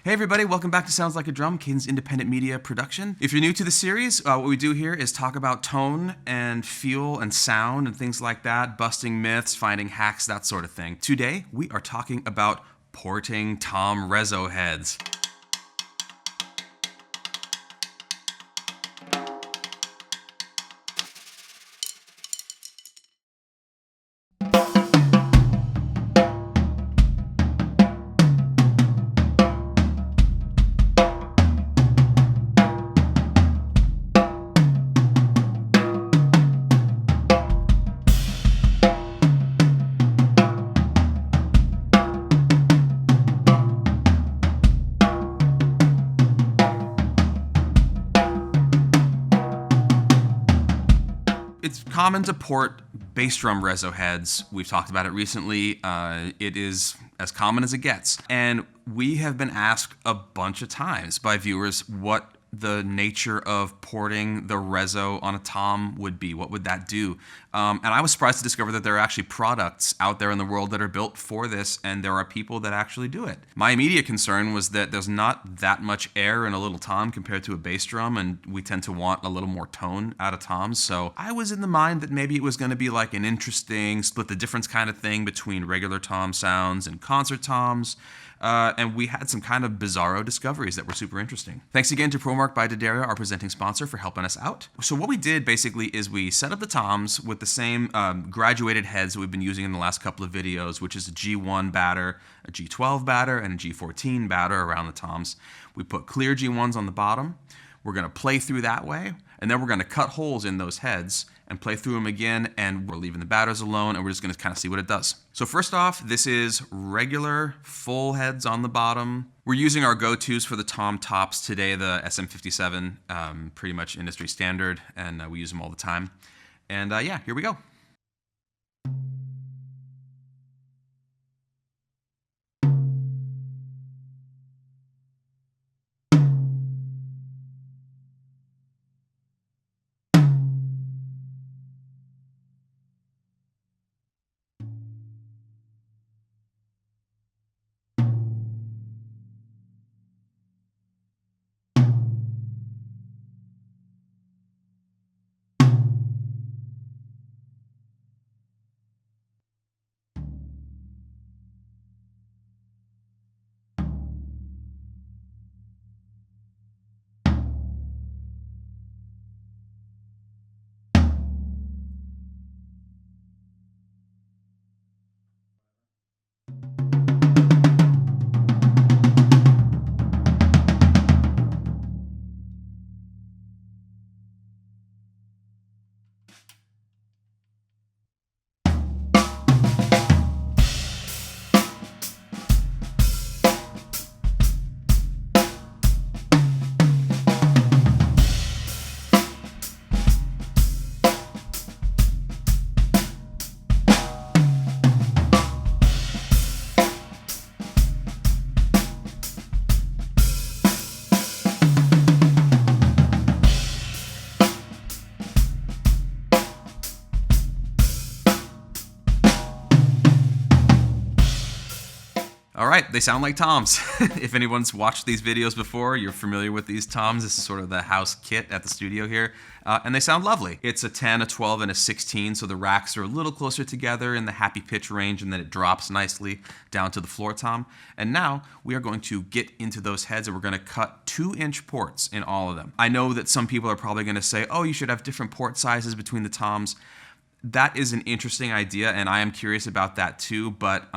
Hey everybody, welcome back to Sounds Like a Drum, Cadence independent media production. If you're new to the series, what we do here is talk about tone and feel and sound and things like that, busting myths, finding hacks, that sort of thing. Today, we are talking about porting tom Reso heads. It's common to port bass drum Reso heads. We've talked about it recently. It is as common as it gets. And we have been asked a bunch of times by viewers what the nature of porting the Reso on a tom would be. What would that do? And I was surprised to discover that there are actually products out there in the world that are built for this, and there are people that actually do it. My immediate concern was that there's not that much air in a little tom compared to a bass drum, and we tend to want a little more tone out of toms. So I was in the mind that maybe it was going to be like an interesting split the difference kind of thing between regular tom sounds and concert toms. And we had some kind of bizarro discoveries that were super interesting. Thanks again to ProMark by D'Addario, our presenting sponsor, for helping us out. So what we did basically is we set up the toms with the same graduated heads that we've been using in the last couple of videos, which is a G1 batter, a G12 batter, and a G14 batter around the toms. We put clear G1s on the bottom. We're going to play through that way, and then we're going to cut holes in those heads and play through them again, and we're leaving the batters alone, and we're just going to kind of see what it does. So first off, this is regular full heads on the bottom. We're using our go-tos for the tom tops today, the SM57, pretty much industry standard, and we use them all the time. And yeah, here we go. All right, they sound like toms. If anyone's watched these videos before, you're familiar with these toms. This is sort of the house kit at the studio here, and they sound lovely. It's a 10, a 12, and a 16, so the racks are a little closer together in the happy pitch range, and then it drops nicely down to the floor tom. And now we are going to get into those heads, and we're going to cut 2-inch ports in all of them. I know that some people are probably going to say, oh, you should have different port sizes between the toms. That is an interesting idea, and I am curious about that too, but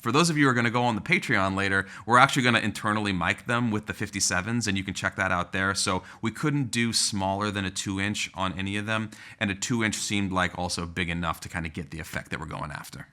for those of you who are going to go on the Patreon later, we're actually going to internally mic them with the 57s, and you can check that out there. So we couldn't do smaller than a 2-inch on any of them, and a 2-inch seemed like also big enough to kind of get the effect that we're going after.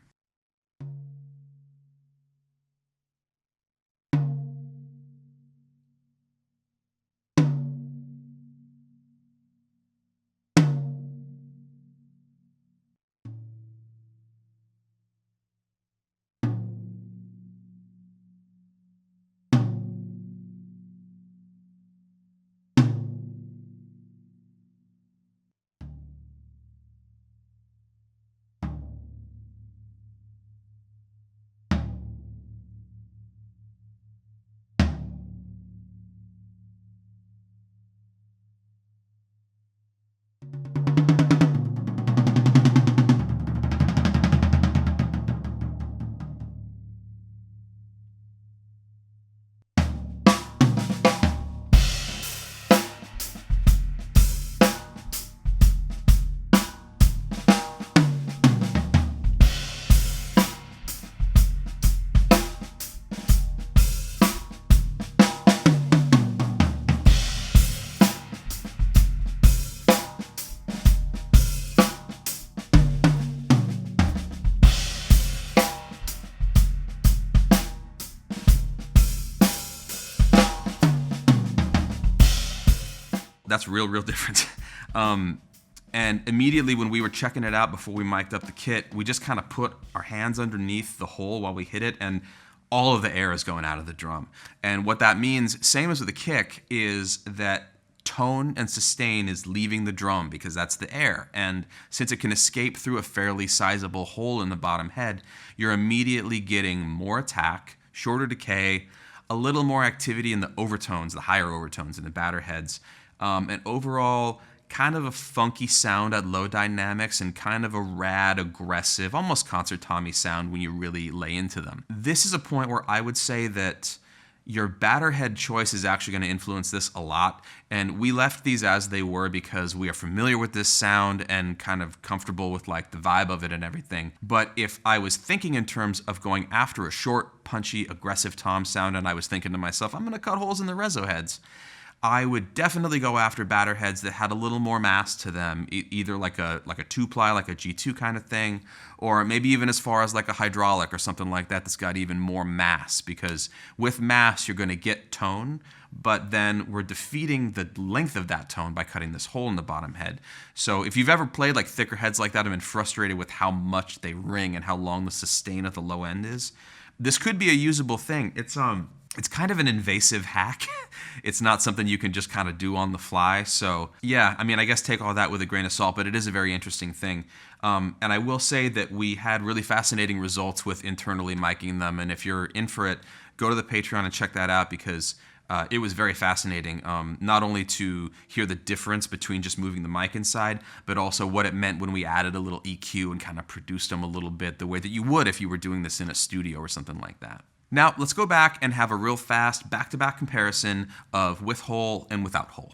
that's real different. And immediately when we were checking it out before we mic'd up the kit, we just kind of put our hands underneath the hole while we hit it, and all of the air is going out of the drum. And what that means, same as with the kick, is that tone and sustain is leaving the drum because that's the air. And since it can escape through a fairly sizable hole in the bottom head, you're immediately getting more attack, shorter decay, a little more activity in the overtones, the higher overtones in the batter heads, and overall kind of a funky sound at low dynamics and kind of a rad, aggressive, almost concert Tommy sound when you really lay into them. This is a point where I would say that your batter head choice is actually going to influence this a lot, and we left these as they were because we are familiar with this sound and kind of comfortable with like the vibe of it and everything. But if I was thinking in terms of going after a short, punchy, aggressive tom sound, and I was thinking to myself, I'm going to cut holes in the Reso heads, I would definitely go after batter heads that had a little more mass to them, either like a 2-ply, like a G2 kind of thing, or maybe even as far as like a hydraulic or something like that that's got even more mass, because with mass you're going to get tone, but then we're defeating the length of that tone by cutting this hole in the bottom head. So if you've ever played like thicker heads like that and been frustrated with how much they ring and how long the sustain at the low end is, this could be a usable thing. It's kind of an invasive hack. It's not something you can just kind of do on the fly. So yeah, I mean, I guess take all that with a grain of salt, but it is a very interesting thing. And I will say that we had really fascinating results with internally miking them. And if you're in for it, go to the Patreon and check that out, because it was very fascinating, not only to hear the difference between just moving the mic inside, but also what it meant when we added a little EQ and kind of produced them a little bit the way that you would if you were doing this in a studio or something like that. Now, let's go back and have a real fast back-to-back comparison of with hole and without hole.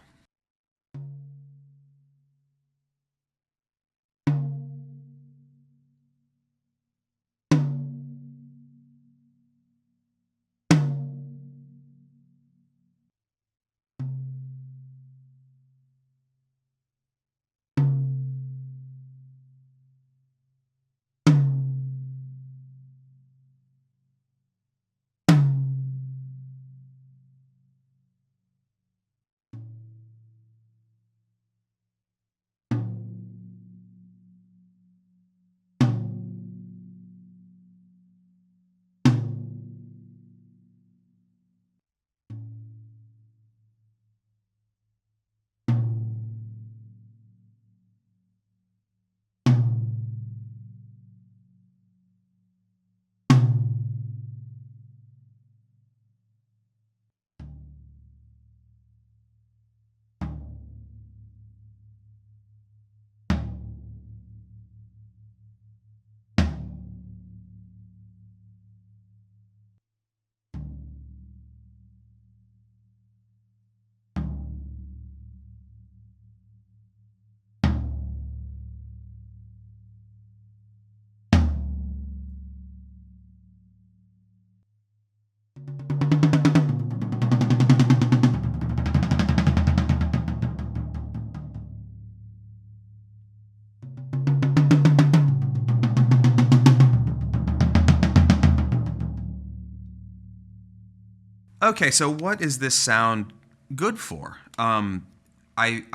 Okay, so what is this sound good for? I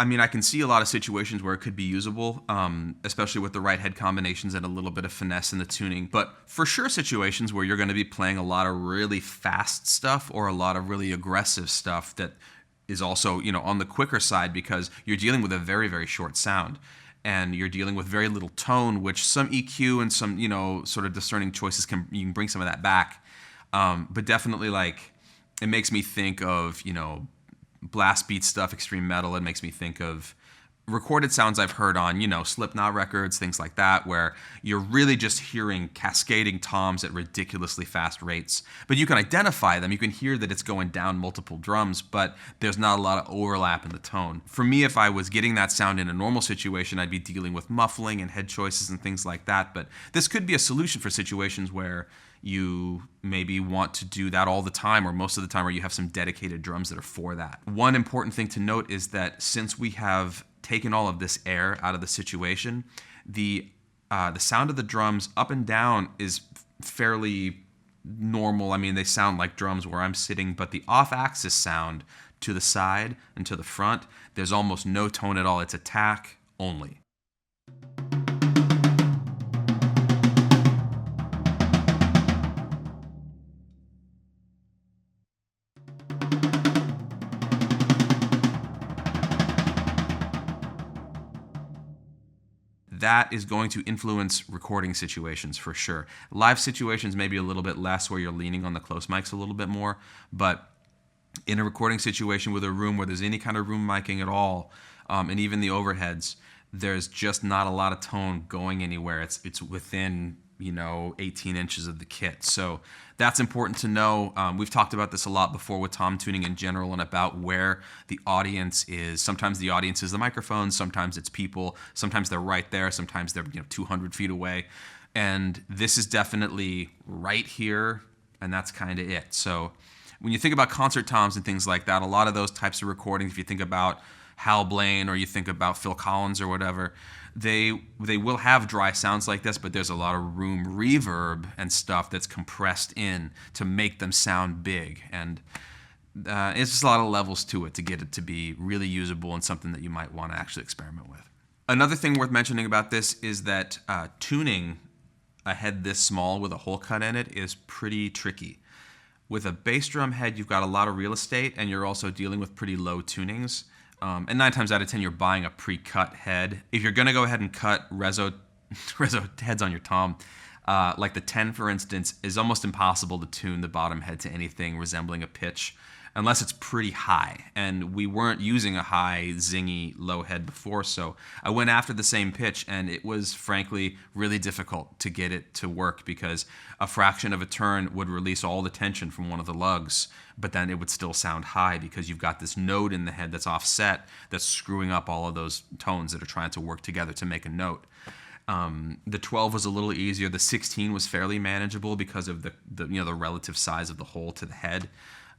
mean, I can see a lot of situations where it could be usable, especially with the right head combinations and a little bit of finesse in the tuning. But for sure situations where you're going to be playing a lot of really fast stuff or a lot of really aggressive stuff that is also, on the quicker side, because you're dealing with a very, very short sound. And you're dealing with very little tone, which some EQ and some, sort of discerning choices you can bring some of that back. But definitely, it makes me think of, blast beat stuff, extreme metal. It makes me think of recorded sounds I've heard on, Slipknot records, things like that, where you're really just hearing cascading toms at ridiculously fast rates. But you can identify them. You can hear that it's going down multiple drums, but there's not a lot of overlap in the tone. For me, if I was getting that sound in a normal situation, I'd be dealing with muffling and head choices and things like that. But this could be a solution for situations where you maybe want to do that all the time, or most of the time, where you have some dedicated drums that are for that. One important thing to note is that since we have taken all of this air out of the situation, the sound of the drums up and down is fairly normal. I mean, they sound like drums where I'm sitting, but the off-axis sound to the side and to the front, there's almost no tone at all. It's attack only. That is going to influence recording situations for sure. Live situations maybe a little bit less, where you're leaning on the close mics a little bit more, but in a recording situation with a room where there's any kind of room miking at all, and even the overheads, there's just not a lot of tone going anywhere. It's within 18 inches of the kit. So that's important to know. We've talked about this a lot before with tom tuning in general and about where the audience is. Sometimes the audience is the microphone, sometimes it's people, sometimes they're right there, sometimes they're 200 feet away. And this is definitely right here, and that's kind of it. So when you think about concert toms and things like that, a lot of those types of recordings, if you think about Hal Blaine or you think about Phil Collins or whatever, they will have dry sounds like this, but there's a lot of room reverb and stuff that's compressed in to make them sound big. And it's just a lot of levels to it to get it to be really usable and something that you might want to actually experiment with. Another thing worth mentioning about this is that tuning a head this small with a hole cut in it is pretty tricky. With a bass drum head, you've got a lot of real estate, and you're also dealing with pretty low tunings. And 9 times out of 10, you're buying a pre-cut head. If you're going to go ahead and cut Reso heads on your tom, like the 10, for instance, is almost impossible to tune the bottom head to anything resembling a pitch unless it's pretty high. And we weren't using a high, zingy, low head before, so I went after the same pitch, and it was, frankly, really difficult to get it to work because a fraction of a turn would release all the tension from one of the lugs, but then it would still sound high because you've got this node in the head that's offset that's screwing up all of those tones that are trying to work together to make a note. The 12 was a little easier. The 16 was fairly manageable because of the relative size of the hole to the head.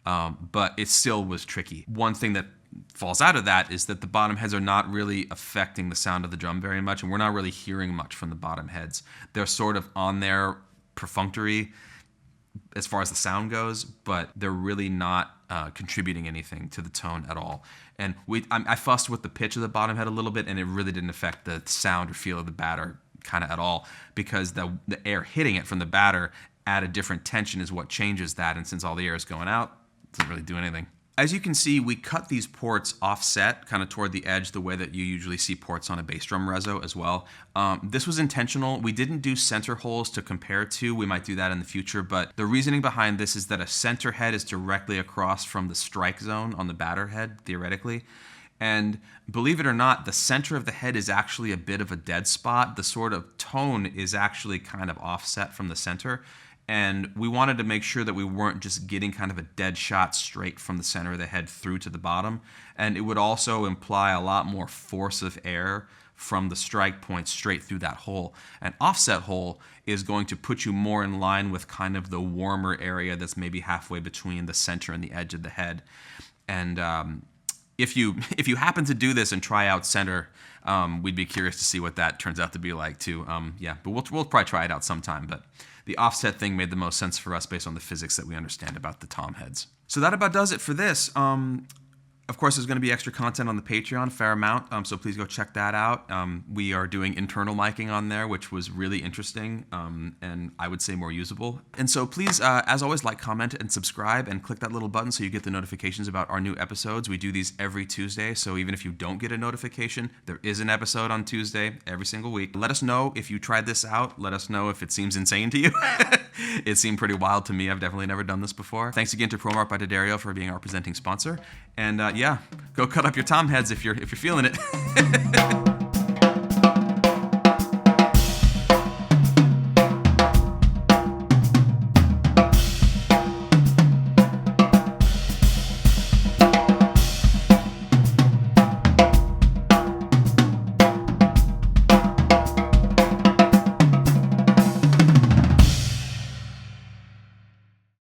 But it still was tricky. One thing that falls out of that is that the bottom heads are not really affecting the sound of the drum very much, and we're not really hearing much from the bottom heads. They're sort of on there perfunctory as far as the sound goes, but they're really not contributing anything to the tone at all. And I fussed with the pitch of the bottom head a little bit, and it really didn't affect the sound or feel of the batter kind of at all, because the air hitting it from the batter at a different tension is what changes that, and since all the air is going out, it doesn't really do anything. As you can see, we cut these ports offset, kind of toward the edge, the way that you usually see ports on a bass drum Reso as well. This was intentional. We didn't do center holes to compare to. We might do that in the future, but the reasoning behind this is that a center head is directly across from the strike zone on the batter head, theoretically. And believe it or not, the center of the head is actually a bit of a dead spot. The sort of tone is actually kind of offset from the center. And we wanted to make sure that we weren't just getting kind of a dead shot straight from the center of the head through to the bottom. And it would also imply a lot more force of air from the strike point straight through that hole. An offset hole is going to put you more in line with kind of the warmer area that's maybe halfway between the center and the edge of the head. And if you happen to do this and try out center, we'd be curious to see what that turns out to be like too. But we'll probably try it out sometime. But the offset thing made the most sense for us based on the physics that we understand about the tom heads. So that about does it for this. Of course, there's going to be extra content on the Patreon, fair amount, so please go check that out. We are doing internal miking on there, which was really interesting, and I would say more usable. And so please, as always, like, comment, and subscribe, and click that little button so you get the notifications about our new episodes. We do these every Tuesday, so even if you don't get a notification, there is an episode on Tuesday every single week. Let us know if you tried this out. Let us know if it seems insane to you. It seemed pretty wild to me. I've definitely never done this before. Thanks again to ProMark by D'Addario for being our presenting sponsor. And yeah, go cut up your tom heads if you're feeling it.